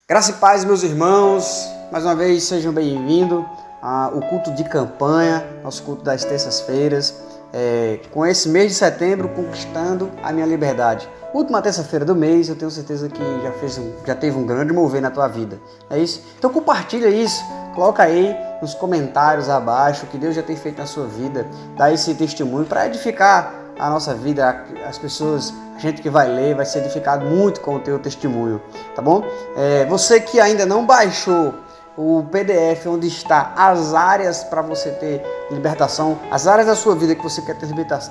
Graça e paz, meus irmãos, mais uma vez sejam bem-vindos ao culto de campanha, nosso culto das terças-feiras, com esse mês de setembro, conquistando a minha liberdade. Última terça-feira do mês, eu tenho certeza que já teve um grande mover na tua vida, é isso? Então compartilha isso, coloca aí nos comentários abaixo o que Deus já tem feito na sua vida, dá esse testemunho para edificar a nossa vida, as pessoas, a gente que vai ler vai ser edificado muito com o teu testemunho, tá bom? Você que ainda não baixou o PDF onde está as áreas para você ter libertação, as áreas da sua vida que você quer ter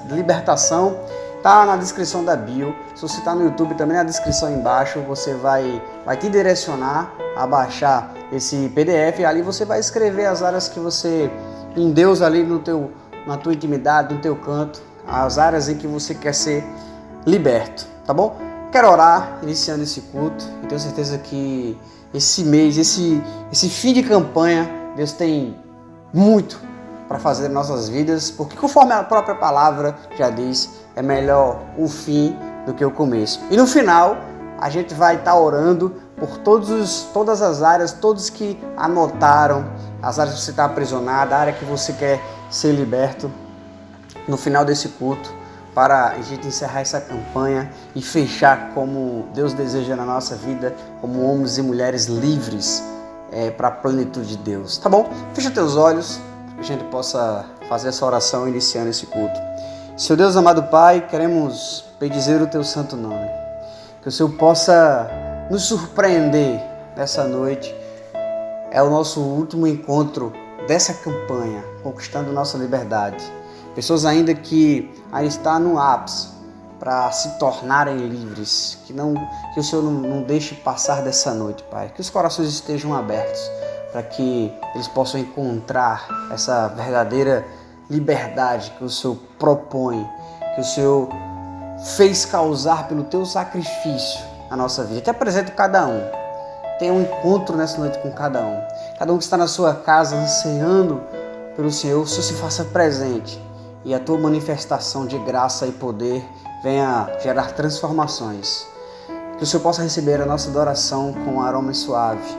libertação, tá na descrição da bio. Se você está no YouTube, também na descrição embaixo, você vai te direcionar a baixar esse PDF, e ali você vai escrever as áreas que você, em Deus ali na tua intimidade, no teu canto, as áreas em que você quer ser liberto, tá bom? Quero orar, iniciando esse culto, e tenho certeza que esse mês, esse fim de campanha, Deus tem muito para fazer em nossas vidas, porque conforme a própria palavra já diz, é melhor o fim do que o começo. E no final, a gente vai estar orando por todas as áreas, todos que anotaram, as áreas que você está aprisionado, a área que você quer ser liberto, no final desse culto, para a gente encerrar essa campanha e fechar como Deus deseja na nossa vida, como homens e mulheres livres para a plenitude de Deus. Tá bom? Fecha teus olhos, para que a gente possa fazer essa oração iniciando esse culto. Senhor Deus amado Pai, queremos bendizer o teu santo nome. Que o Senhor possa nos surpreender nessa noite. É o nosso último encontro dessa campanha, conquistando nossa liberdade. Pessoas ainda que estão no ápice para se tornarem livres, que o Senhor não deixe passar dessa noite, Pai. Que os corações estejam abertos para que eles possam encontrar essa verdadeira liberdade que o Senhor propõe, que o Senhor fez causar pelo teu sacrifício na nossa vida. Te apresento cada um. Tenha um encontro nessa noite com cada um. Cada um que está na sua casa ansiando pelo Senhor, o Senhor se faça presente. E a tua manifestação de graça e poder venha gerar transformações. Que o Senhor possa receber a nossa adoração com um aroma suave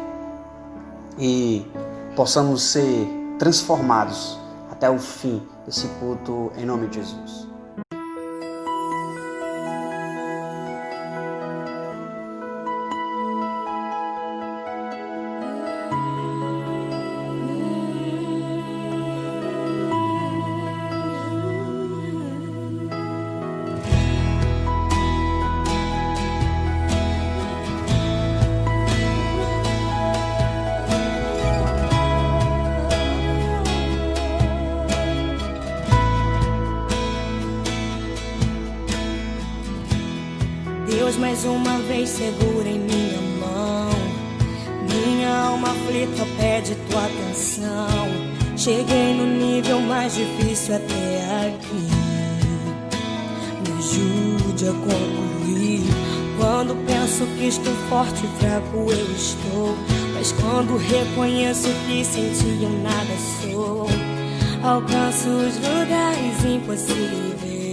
e possamos ser transformados até o fim desse culto, em nome de Jesus. Deus mais uma vez segura em minha mão. Minha alma aflita pede tua atenção. Cheguei no nível mais difícil até aqui. Me ajude a concluir. Quando penso que estou forte e fraco eu estou, mas quando reconheço que sem ti eu nada sou, alcanço os lugares impossíveis.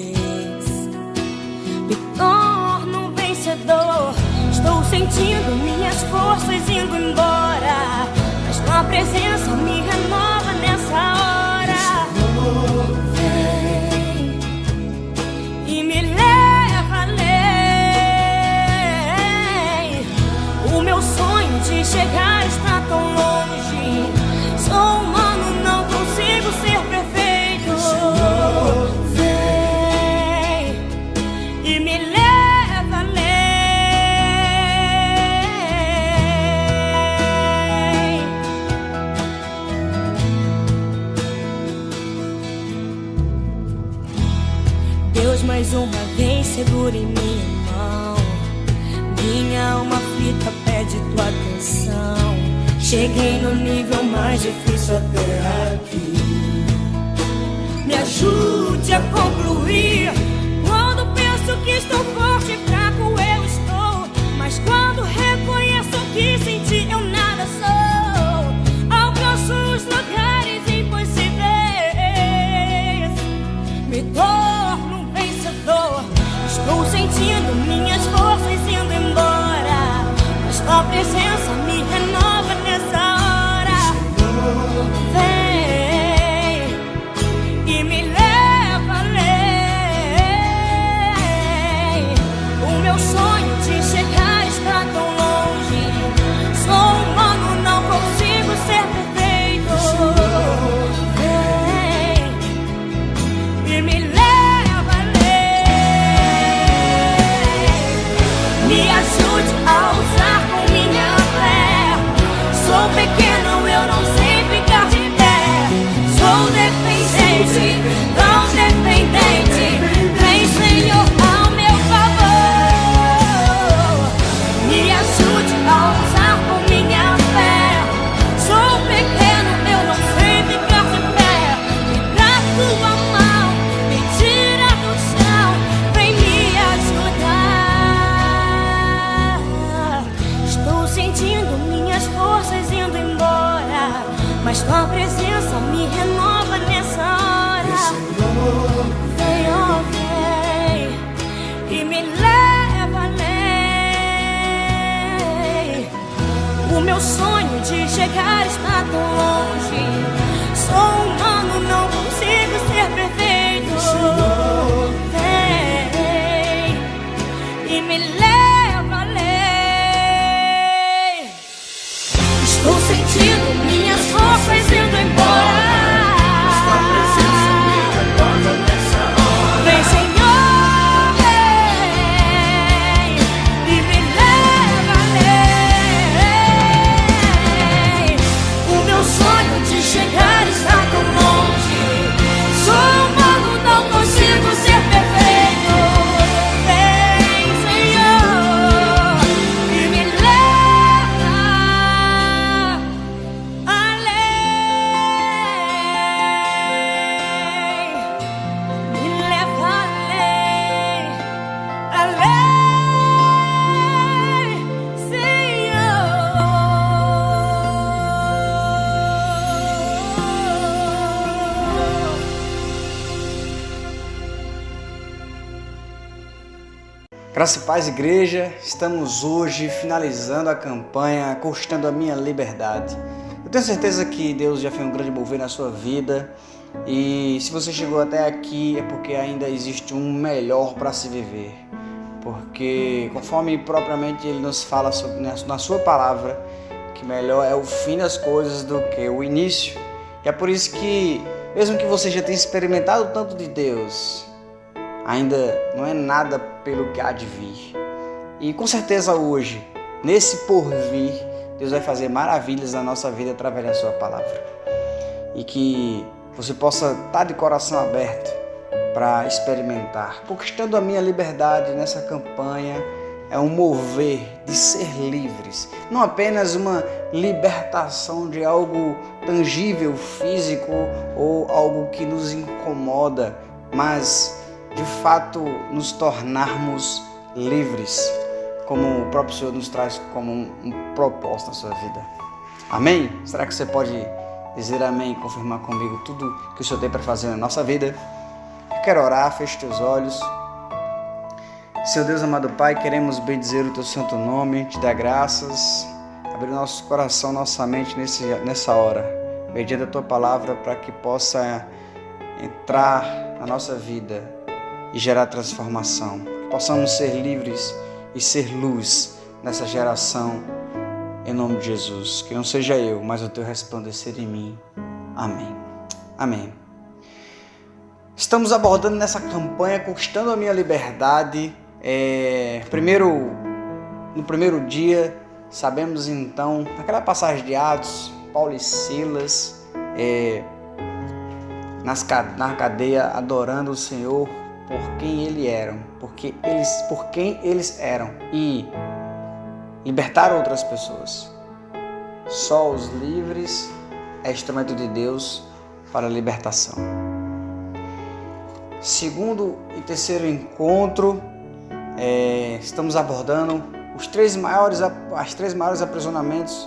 Estou sentindo minhas forças indo embora, mas tua presença me renova nessa hora. Vem e me leva além. O meu sonho de chegar está tão longe. Sou humano, não consigo ser perfeito. Vem e me leva. Mais uma vez segura em minha mão. Minha alma aflita pede tua atenção. Cheguei no nível mais difícil até aqui. Me ajude a concluir. Quando penso que estou forte e fraco eu estou, mas quando reconheço que sem ti eu nada sou, alcanço os lugares impossíveis. Me torno vencedor. Estou sentindo minhas forças indo embora, mas tua presença me mas tua presença me renova nessa hora. Vem, oh, vem e me leva além. O meu sonho de chegar está tão longe. Sou humano, não consigo ser perfeito. Vem e me leva além. Estou sentindo minhas forças indo embora. Sua presença me renova nessa hora. Vem, Senhor, vem e me leva além. O meu sonho de chegar está tão longe. Sou humano, não consigo ser perfeito. Vem, Senhor, e me leva além. Me leva além, além, Senhor. Graça e paz, igreja. Estamos hoje finalizando a campanha Conquistando a Minha Liberdade. Eu tenho certeza que Deus já fez um grande mover na sua vida, e se você chegou até aqui é porque ainda existe um melhor para se viver, porque conforme propriamente Ele nos fala na sua palavra, que melhor é o fim das coisas do que o início. E é por isso que, mesmo que você já tenha experimentado tanto de Deus, ainda não é nada pelo que há de vir. E com certeza hoje, nesse porvir, Deus vai fazer maravilhas na nossa vida através da sua palavra. E que você possa estar de coração aberto para experimentar. Conquistando a minha liberdade nessa campanha é um mover de ser livres. Não apenas uma libertação de algo tangível, físico ou algo que nos incomoda, mas de fato nos tornarmos livres, como o próprio Senhor nos traz como um propósito na sua vida. Amém? Será que você pode dizer amém e confirmar comigo tudo que o Senhor tem para fazer na nossa vida? Eu quero orar, feche teus olhos. Seu Deus amado Pai, queremos bendizer o teu santo nome, te dar graças, abrir nosso coração, nossa mente nessa hora, mediante a tua palavra, para que possa entrar na nossa vida e gerar transformação, que possamos ser livres e ser luz nessa geração, em nome de Jesus. Que não seja eu, mas o teu resplandecer em mim. Amém. Amém. Estamos abordando nessa campanha Conquistando a Minha Liberdade. No primeiro dia, sabemos então, naquela passagem de Atos, Paulo e Silas na cadeia adorando o Senhor por quem eles eram e libertaram outras pessoas. Só os livres é instrumento de Deus para a libertação. Segundo e terceiro encontro, estamos abordando os três maiores aprisionamentos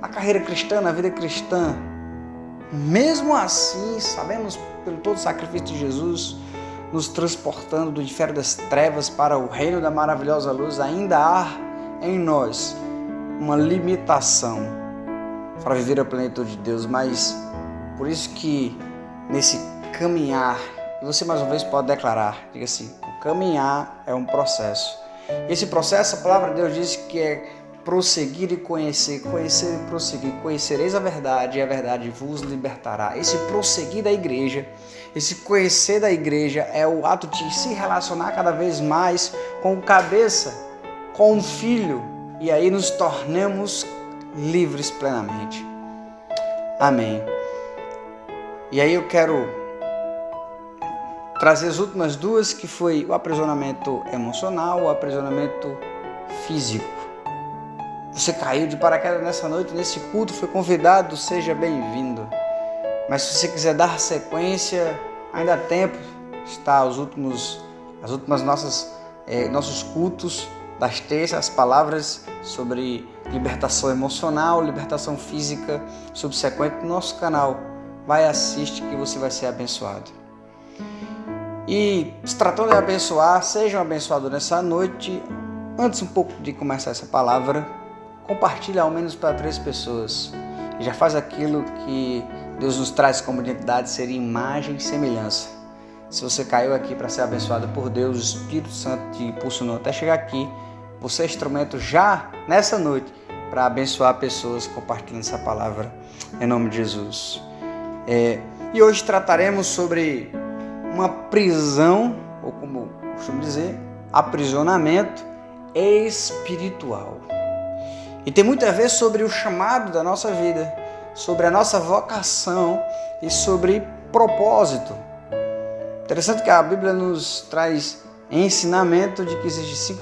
na carreira cristã, na vida cristã. Mesmo assim, sabemos pelo todo o sacrifício de Jesus, nos transportando do inferno das trevas para o reino da maravilhosa luz, ainda há em nós uma limitação para viver a plenitude de Deus. Mas por isso que nesse caminhar, e você mais uma vez pode declarar, diga assim: o caminhar é um processo. Esse processo, a palavra de Deus diz que é prosseguir e conhecer, conhecer e prosseguir. Conhecereis a verdade e a verdade vos libertará. Esse prosseguir da igreja, esse conhecer da igreja é o ato de se relacionar cada vez mais com o cabeça, com o filho, e aí nos tornemos livres plenamente. Amém. E aí eu quero trazer as últimas duas, que foi o aprisionamento emocional, o aprisionamento físico. Você caiu de paraquedas nessa noite, nesse culto, foi convidado, seja bem-vindo. Mas se você quiser dar sequência, ainda há tempo, está nossos cultos das terças, as palavras sobre libertação emocional, libertação física, subsequente no nosso canal. Vai, assiste que você vai ser abençoado. E se tratando de abençoar, seja um abençoado nessa noite. Antes um pouco de começar essa palavra, compartilhe ao menos para 3 pessoas. E já faz aquilo que Deus nos traz como identidade, ser imagem e semelhança. Se você caiu aqui para ser abençoado por Deus, o Espírito Santo te impulsionou até chegar aqui, você é instrumento já nessa noite para abençoar pessoas compartilhando essa palavra em nome de Jesus. E hoje trataremos sobre uma prisão, ou como costumo dizer, aprisionamento espiritual. E tem muito a ver sobre o chamado da nossa vida, sobre a nossa vocação e sobre propósito. Interessante que a Bíblia nos traz ensinamento de que existem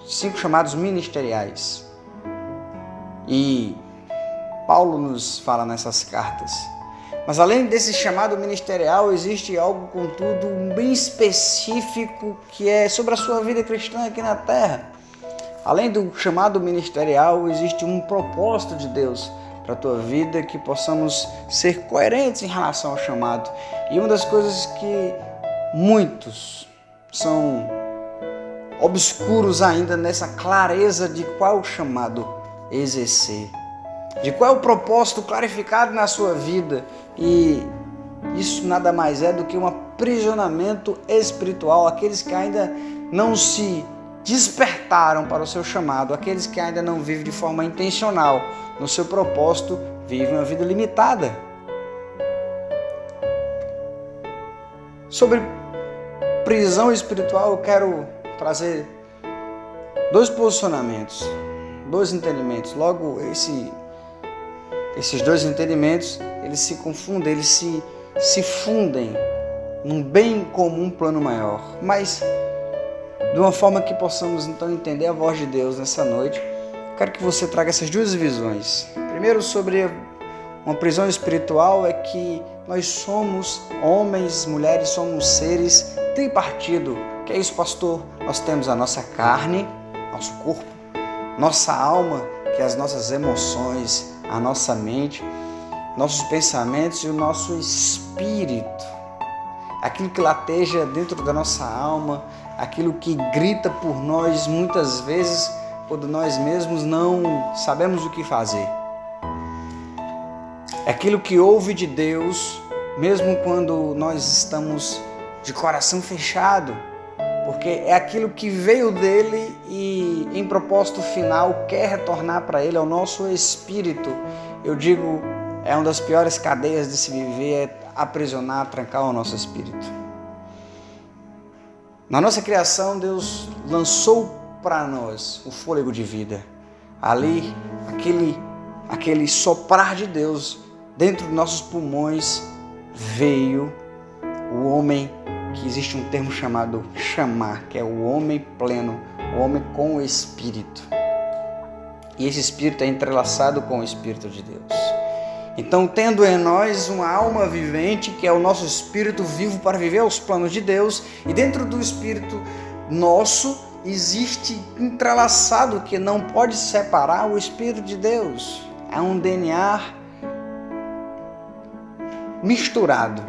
5 chamados ministeriais. E Paulo nos fala nessas cartas. Mas além desse chamado ministerial, existe algo, contudo, bem específico que é sobre a sua vida cristã aqui na Terra. Além do chamado ministerial, existe um propósito de Deus para a tua vida, que possamos ser coerentes em relação ao chamado. E uma das coisas que muitos são obscuros ainda nessa clareza de qual chamado exercer, de qual é o propósito clarificado na sua vida. E isso nada mais é do que um aprisionamento espiritual. Aqueles que ainda não se despertaram para o seu chamado, aqueles que ainda não vivem de forma intencional no seu propósito, vivem uma vida limitada. Sobre prisão espiritual, eu quero trazer 2 posicionamentos, 2 entendimentos. Logo, esses 2 entendimentos, eles se confundem, eles se fundem num bem comum plano maior. Mas de uma forma que possamos então entender a voz de Deus nessa noite, quero que você traga essas 2 visões. Primeiro, sobre uma prisão espiritual, é que nós somos homens, mulheres, somos seres tripartido. O que é isso, pastor? Nós temos a nossa carne, nosso corpo, nossa alma, que é as nossas emoções, a nossa mente, nossos pensamentos e o nosso espírito. Aquilo que lateja dentro da nossa alma, aquilo que grita por nós muitas vezes quando nós mesmos não sabemos o que fazer. É aquilo que ouve de Deus, mesmo quando nós estamos de coração fechado, porque é aquilo que veio dele e em propósito final quer retornar para ele, ao nosso espírito. Eu digo, é uma das piores cadeias de se viver, é aprisionar, trancar o nosso espírito. Na nossa criação, Deus lançou para nós o fôlego de vida. Ali, aquele soprar de Deus dentro dos nossos pulmões, veio o homem, que existe um termo chamado chamar, que é o homem pleno, o homem com o Espírito. E esse Espírito é entrelaçado com o Espírito de Deus. Então, tendo em nós uma alma vivente, que é o nosso espírito vivo para viver os planos de Deus, e dentro do espírito nosso existe entrelaçado, que não pode separar, o Espírito de Deus. É um DNA misturado.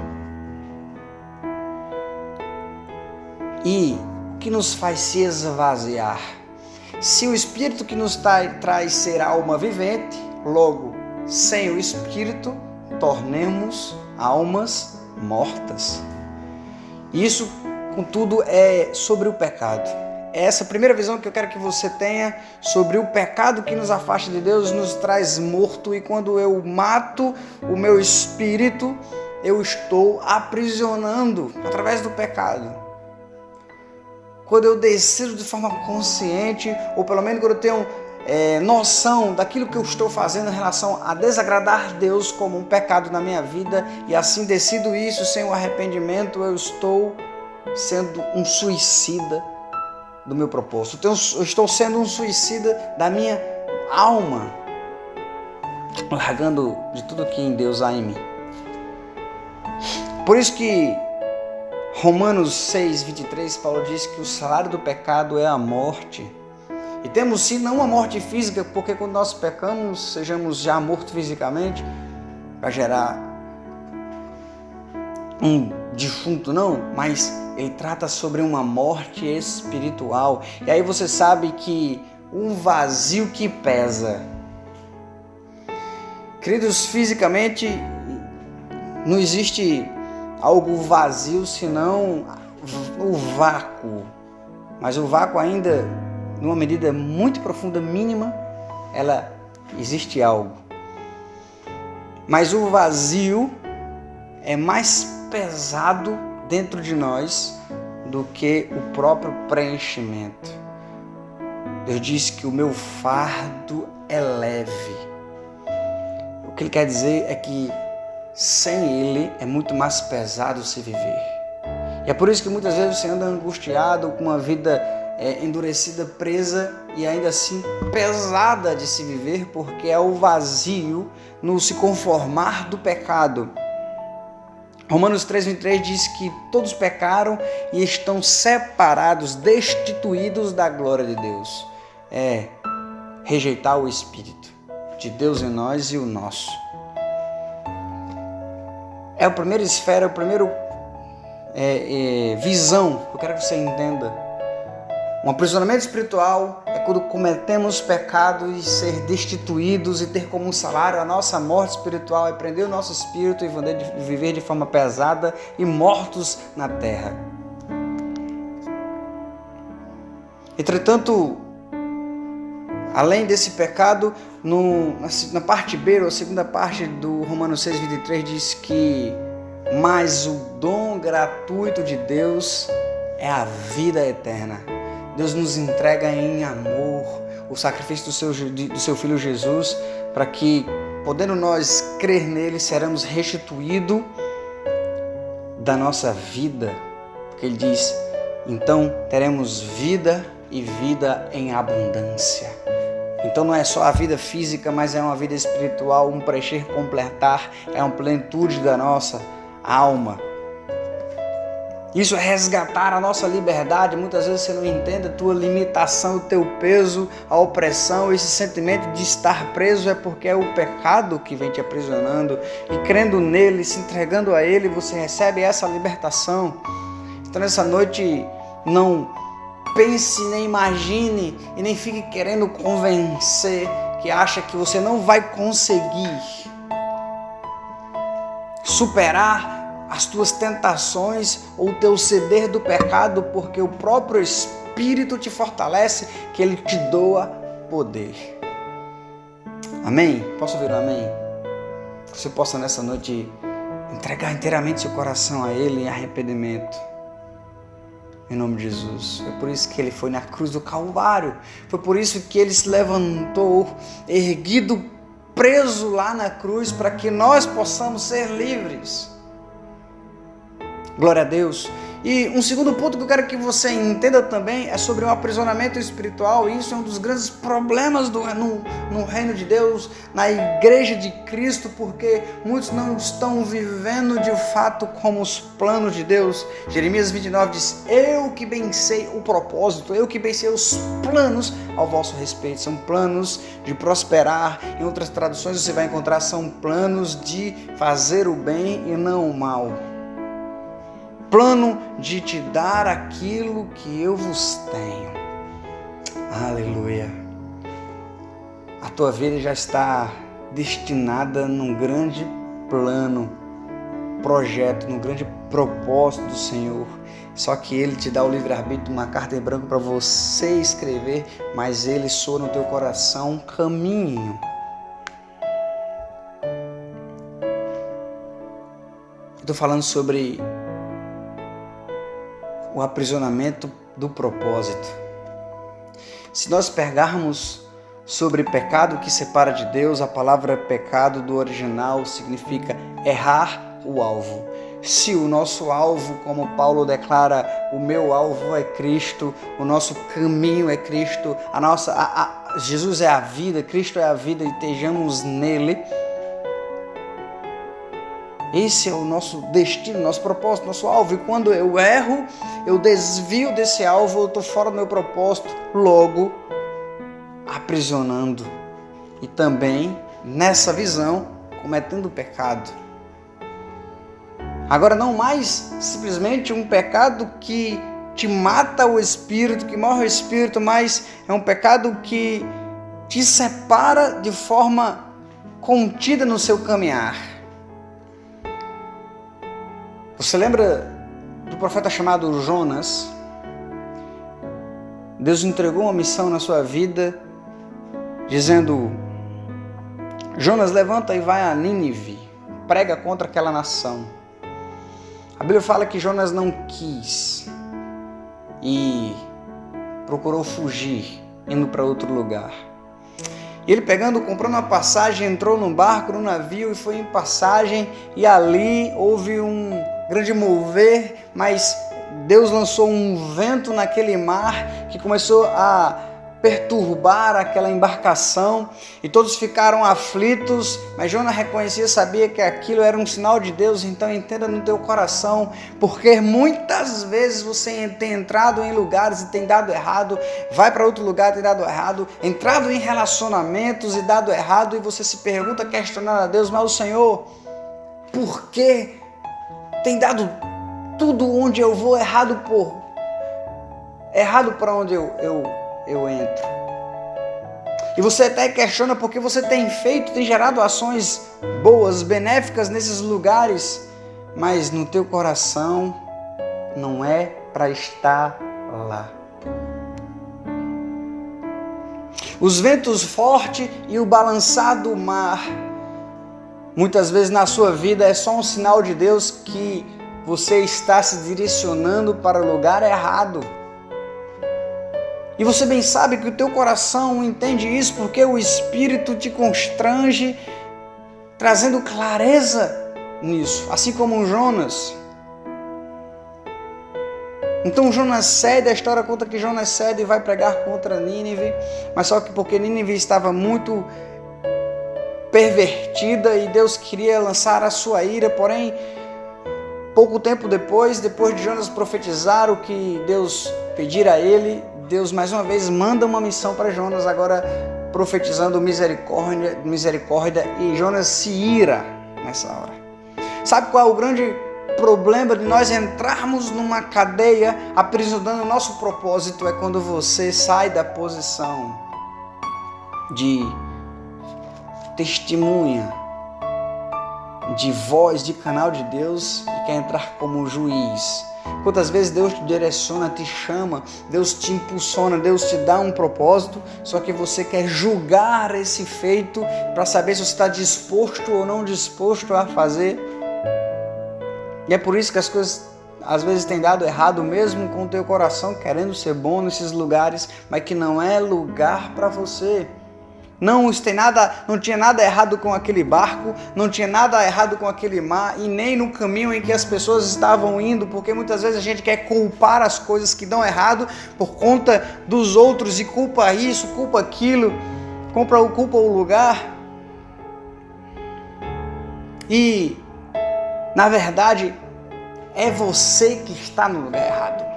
E o que nos faz se esvaziar? Se o Espírito que nos traz ser alma vivente, logo, sem o Espírito, tornemos almas mortas. Isso, contudo, é sobre o pecado. É essa primeira visão que eu quero que você tenha sobre o pecado que nos afasta de Deus, nos traz morto. E quando eu mato o meu espírito, eu estou aprisionando através do pecado. Quando eu decido de forma consciente, ou pelo menos quando eu tenho noção daquilo que eu estou fazendo em relação a desagradar Deus como um pecado na minha vida, e assim decido isso sem o arrependimento, eu estou sendo um suicida do meu propósito. Eu estou sendo um suicida da minha alma, largando de tudo que em Deus há em mim. Por isso que Romanos 6, 23, Paulo diz que o salário do pecado é a morte. E temos sim não uma morte física, porque quando nós pecamos, sejamos já mortos fisicamente, para gerar um defunto, não, mas ele trata sobre uma morte espiritual. E aí você sabe que um vazio que pesa. Queridos, fisicamente não existe algo vazio senão o vácuo. Mas o vácuo ainda, numa medida muito profunda, mínima, ela existe algo. Mas o vazio é mais pesado dentro de nós do que o próprio preenchimento. Deus diz que o meu fardo é leve. O que ele quer dizer é que sem ele é muito mais pesado se viver. E é por isso que muitas vezes você anda angustiado, com uma vida endurecida, presa e ainda assim pesada de se viver, porque é o vazio no se conformar do pecado. Romanos 3:23 diz que todos pecaram e estão separados, destituídos da glória de Deus. É rejeitar o Espírito de Deus em nós e o nosso. É a primeira esfera, a primeira visão que eu quero que você entenda. Um aprisionamento espiritual é quando cometemos pecados e ser destituídos e ter como um salário a nossa morte espiritual, é prender o nosso espírito e viver de forma pesada e mortos na terra. Entretanto, além desse pecado, na parte B, ou a segunda parte do Romanos 6:23 diz que mas o dom gratuito de Deus é a vida eterna. Deus nos entrega em amor o sacrifício do seu Filho Jesus, para que, podendo nós crer nele, seremos restituídos da nossa vida. Porque ele diz, então teremos vida e vida em abundância. Então não é só a vida física, mas é uma vida espiritual, um preencher, completar, é uma plenitude da nossa alma. Isso é resgatar a nossa liberdade. Muitas vezes você não entende a tua limitação, o teu peso, a opressão, esse sentimento de estar preso é porque é o pecado que vem te aprisionando. E crendo nele, se entregando a ele, você recebe essa libertação. Então nessa noite, não pense, nem imagine e nem fique querendo convencer que acha que você não vai conseguir superar as tuas tentações ou o teu ceder do pecado, porque o próprio Espírito te fortalece, que ele te doa poder. Amém? Posso ouvir um amém? Que você possa nessa noite entregar inteiramente seu coração a ele em arrependimento. Em nome de Jesus. Foi por isso que ele foi na cruz do Calvário. Foi por isso que ele se levantou, erguido, preso lá na cruz, para que nós possamos ser livres. Glória a Deus. E um segundo ponto que eu quero que você entenda também é sobre o aprisionamento espiritual. E isso é um dos grandes problemas no reino de Deus, na igreja de Cristo, porque muitos não estão vivendo de fato como os planos de Deus. Jeremias 29 diz, eu que bem sei o propósito, eu que bem sei os planos ao vosso respeito. São planos de prosperar. Em outras traduções você vai encontrar, são planos de fazer o bem e não o mal. Plano de te dar aquilo que eu vos tenho. Aleluia. A tua vida já está destinada num grande plano, projeto, num grande propósito do Senhor. Só que Ele te dá o livre-arbítrio, uma carta em branco para você escrever, mas Ele soa no teu coração um caminho. Estou falando sobre o aprisionamento do propósito. Se nós pegarmos sobre pecado que separa de Deus, a palavra pecado do original significa errar o alvo. Se o nosso alvo, como Paulo declara, o meu alvo é Cristo, o nosso caminho é Cristo, Jesus é a vida, Cristo é a vida e estejamos nele, Esse é o nosso destino, nosso propósito, nosso alvo. E quando eu erro, eu desvio desse alvo, eu estou fora do meu propósito, logo aprisionando. E também, nessa visão, cometendo pecado. Agora, não mais simplesmente um pecado que te mata o espírito, que morre o espírito, mas é um pecado que te separa de forma contida no seu caminhar. Você lembra do profeta chamado Jonas? Deus entregou uma missão na sua vida, dizendo: Jonas, levanta e vai a Nínive, prega contra aquela nação. A Bíblia fala que Jonas não quis e procurou fugir, indo para outro lugar. E ele comprando uma passagem, entrou num barco, num navio e foi em passagem, e ali houve um grande mover, mas Deus lançou um vento naquele mar que começou a perturbar aquela embarcação e todos ficaram aflitos, mas Jonas reconhecia, sabia que aquilo era um sinal de Deus. Então entenda no teu coração, porque muitas vezes você tem entrado em lugares e tem dado errado, vai para outro lugar e tem dado errado, entrado em relacionamentos e dado errado, e você se pergunta, questionando a Deus: mas o Senhor, por que tem dado tudo onde eu vou errado para onde eu entro? E você até questiona porque você tem gerado ações boas, benéficas nesses lugares, mas no teu coração não é para estar lá. Os ventos fortes e o balançar do mar, muitas vezes na sua vida é só um sinal de Deus que você está se direcionando para o lugar errado. E você bem sabe que o teu coração entende isso, porque o Espírito te constrange, trazendo clareza nisso, assim como Jonas. Então Jonas cede, a história conta que Jonas cede e vai pregar contra Nínive, mas só que porque Nínive estava muito pervertida e Deus queria lançar a sua ira, porém, pouco tempo depois de Jonas profetizar o que Deus pedira a ele, Deus mais uma vez manda uma missão para Jonas, agora profetizando misericórdia, e Jonas se ira nessa hora. Sabe qual é o grande problema de nós entrarmos numa cadeia aprisionando o nosso propósito? É quando você sai da posição de testemunha, de voz, de canal de Deus, e quer entrar como juiz. Quantas vezes Deus te direciona, te chama, Deus te impulsiona, Deus te dá um propósito, só que você quer julgar esse feito para saber se você está disposto ou não disposto a fazer. E é por isso que as coisas às vezes têm dado errado, mesmo com o teu coração querendo ser bom nesses lugares, mas que não é lugar para você. Não tinha nada errado com aquele barco, não tinha nada errado com aquele mar e nem no caminho em que as pessoas estavam indo, porque muitas vezes a gente quer culpar as coisas que dão errado por conta dos outros e culpa isso, culpa aquilo, culpa o lugar. E, na verdade, é você que está no lugar errado.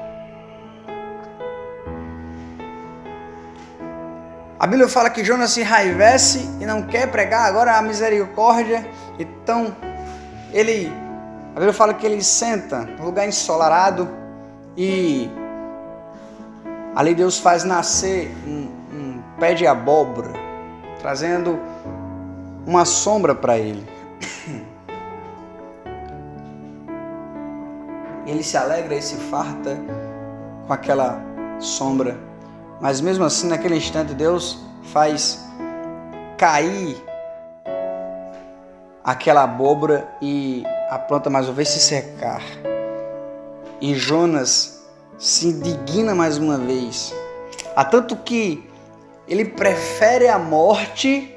A Bíblia fala que Jonas se enraivece e não quer pregar agora a misericórdia. Então, a Bíblia fala que ele senta num lugar ensolarado e ali Deus faz nascer um pé de abóbora, trazendo uma sombra para ele. Ele se alegra e se farta com aquela sombra. Mas mesmo assim, naquele instante, Deus faz cair aquela abóbora e a planta mais uma vez se secar. E Jonas se indigna mais uma vez. Há tanto que ele prefere a morte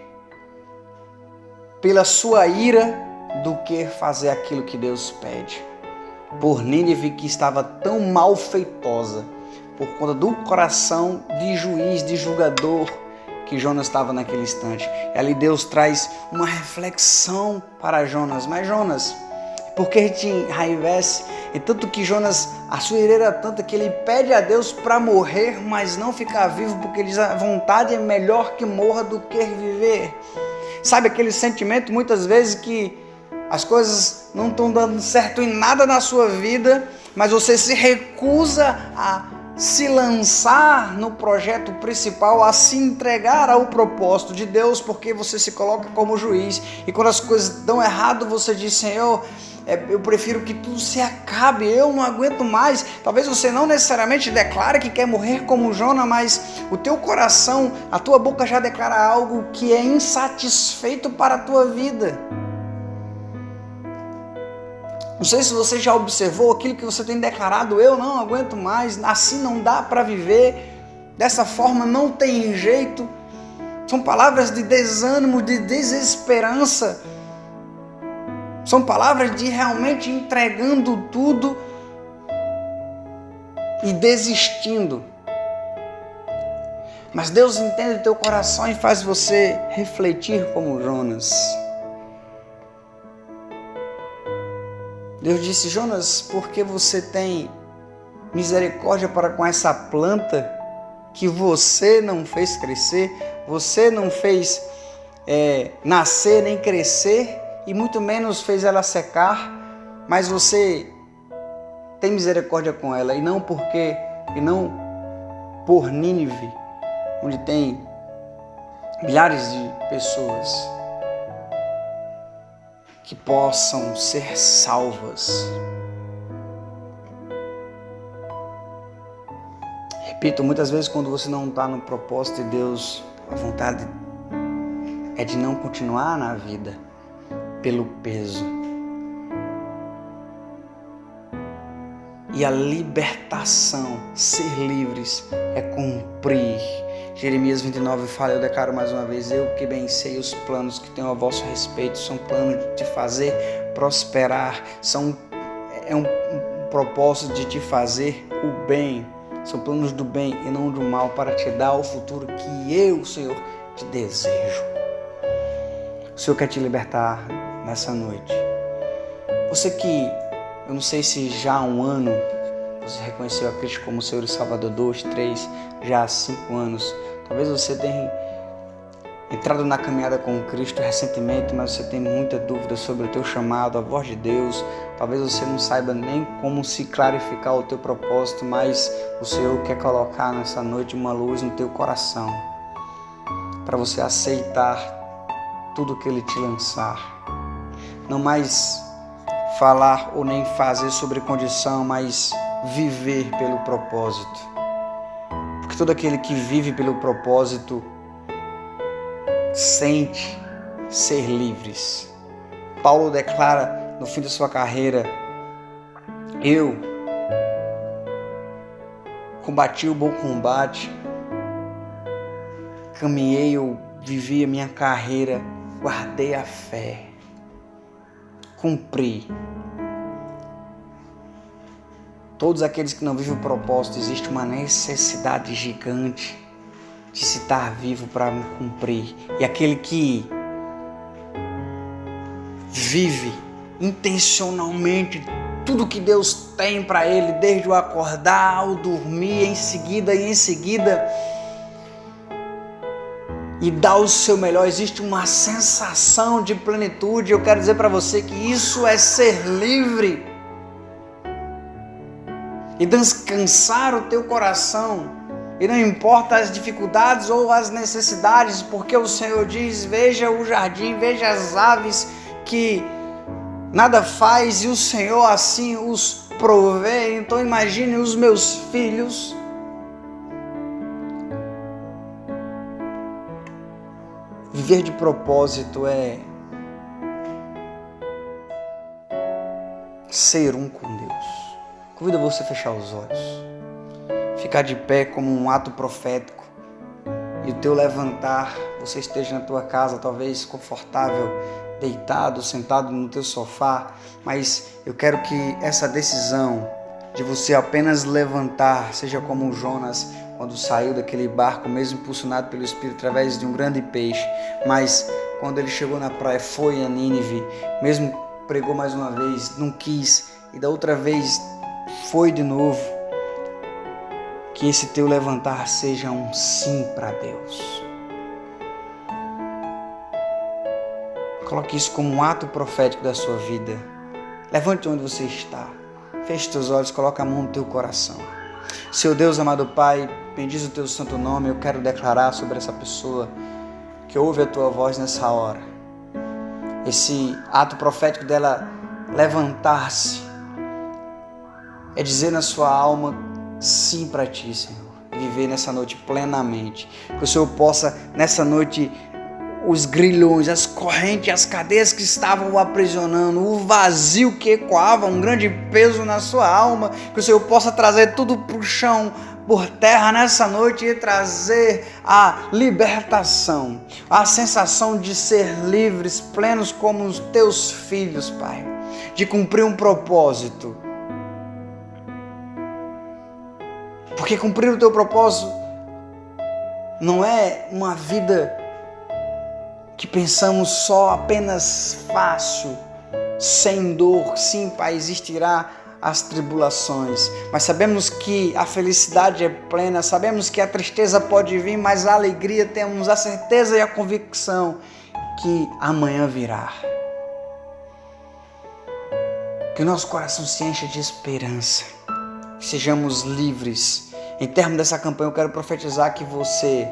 pela sua ira do que fazer aquilo que Deus pede. Por Nínive, que estava tão malfeitosa, por conta do coração de juiz, de julgador que Jonas estava naquele instante. E ali Deus traz uma reflexão para Jonas. Mas Jonas, porque te enraivece. E tanto que Jonas, a sua ira era tanta que ele pede a Deus para morrer, mas não ficar vivo, porque ele diz: a vontade é melhor que morra do que viver. Sabe aquele sentimento muitas vezes que as coisas não estão dando certo em nada na sua vida, mas você se recusa a se lançar no projeto principal, a se entregar ao propósito de Deus, porque você se coloca como juiz. E quando as coisas dão errado, você diz: Senhor, eu prefiro que tudo se acabe, eu não aguento mais. Talvez você não necessariamente declare que quer morrer como Jonas, mas o teu coração, a tua boca já declara algo que é insatisfeito para a tua vida. Não sei se você já observou aquilo que você tem declarado: eu não aguento mais, assim não dá para viver, dessa forma não tem jeito. São palavras de desânimo, de desesperança. São palavras de realmente entregando tudo e desistindo. Mas Deus entende o teu coração e faz você refletir como Jonas. Deus disse: Jonas, por que você tem misericórdia para com essa planta que você não fez crescer, você não fez nascer nem crescer, e muito menos fez ela secar, mas você tem misericórdia com ela, e não por Nínive, onde tem milhares de pessoas que possam ser salvas. Repito, muitas vezes quando você não está no propósito de Deus, a vontade é de não continuar na vida pelo peso. E a libertação, ser livres, é cumprir. Jeremias 29 fala: eu declaro mais uma vez: eu que bem sei os planos que tenho a vosso respeito, são planos de te fazer prosperar, é um propósito de te fazer o bem, são planos do bem e não do mal, para te dar o futuro que eu, Senhor, te desejo. O Senhor quer te libertar nessa noite. Você que, eu não sei se já há um ano você reconheceu a Cristo como Senhor e Salvador, 2, 3, já há 5 anos. Talvez você tenha entrado na caminhada com Cristo recentemente, mas você tem muita dúvida sobre o teu chamado, a voz de Deus. Talvez você não saiba nem como se clarificar o teu propósito, mas o Senhor quer colocar nessa noite uma luz no teu coração, para você aceitar tudo que Ele te lançar. Não mais falar ou nem fazer sobre condição, mas viver pelo propósito. Porque todo aquele que vive pelo propósito sente ser livres. Paulo declara no fim da sua carreira: eu combati o bom combate, caminhei, eu vivi a minha carreira, guardei a fé, cumpri. Todos aqueles que não vivem o propósito, existe uma necessidade gigante de se estar vivo para cumprir. E aquele que vive intencionalmente tudo que Deus tem para ele, desde o acordar ao dormir, em seguida, e dá o seu melhor, existe uma sensação de plenitude. Eu quero dizer para você que isso é ser livre e descansar o teu coração, e não importa as dificuldades ou as necessidades, porque o Senhor diz: veja o jardim, veja as aves que nada faz e o Senhor assim os provê. Então imagine os meus filhos. Viver de propósito é ser um com Deus. Convido você a fechar os olhos, ficar de pé como um ato profético, e o teu levantar, você esteja na tua casa, talvez confortável, deitado, sentado no teu sofá, mas eu quero que essa decisão de você apenas levantar seja como Jonas, quando saiu daquele barco, mesmo impulsionado pelo Espírito através de um grande peixe, mas quando ele chegou na praia, foi a Nínive, mesmo pregou mais uma vez, não quis, e da outra vez foi de novo. Que esse teu levantar seja um sim para Deus. Coloque isso como um ato profético da sua vida. Levante onde você está. Feche teus olhos, coloque a mão no teu coração. Seu Deus, amado Pai, bendiz o teu santo nome. Eu quero declarar sobre essa pessoa que ouve a tua voz nessa hora. Esse ato profético dela levantar-se é dizer na sua alma sim para ti, Senhor, e viver nessa noite plenamente. Que o Senhor possa, nessa noite, os grilhões, as correntes, as cadeias que estavam o aprisionando, o vazio que ecoava, um grande peso na sua alma, que o Senhor possa trazer tudo para o chão, por terra nessa noite e trazer a libertação, a sensação de ser livres, plenos como os teus filhos, Pai, de cumprir um propósito. Porque cumprir o teu propósito não é uma vida que pensamos só apenas fácil, sem dor. Sim, Pai, existirá as tribulações, mas sabemos que a felicidade é plena, sabemos que a tristeza pode vir, mas a alegria temos a certeza e a convicção que amanhã virá. Que o nosso coração se encha de esperança, que sejamos livres. Em termos dessa campanha, eu quero profetizar que você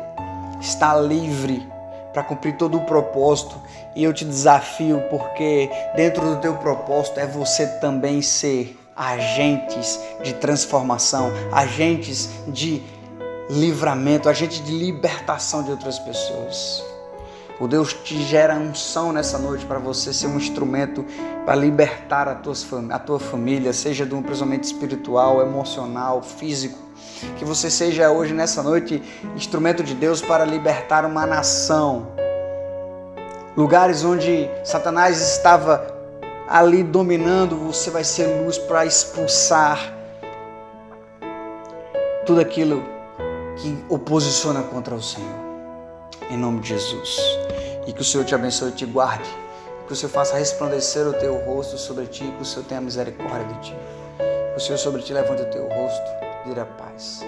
está livre para cumprir todo o propósito, e eu te desafio, porque dentro do teu propósito é você também ser agentes de transformação, agentes de livramento, agentes de libertação de outras pessoas. O Deus te gera unção nessa noite para você ser um instrumento para libertar a tua família, seja de um aprisionamento espiritual, emocional, físico. Que você seja hoje, nessa noite, instrumento de Deus para libertar uma nação. Lugares onde Satanás estava ali dominando, você vai ser luz para expulsar tudo aquilo que oposiciona contra o Senhor. Em nome de Jesus. E que o Senhor te abençoe e te guarde. Que o Senhor faça resplandecer o teu rosto sobre ti, que o Senhor tenha misericórdia de ti. Que o Senhor sobre ti levante o teu rosto e dê a paz.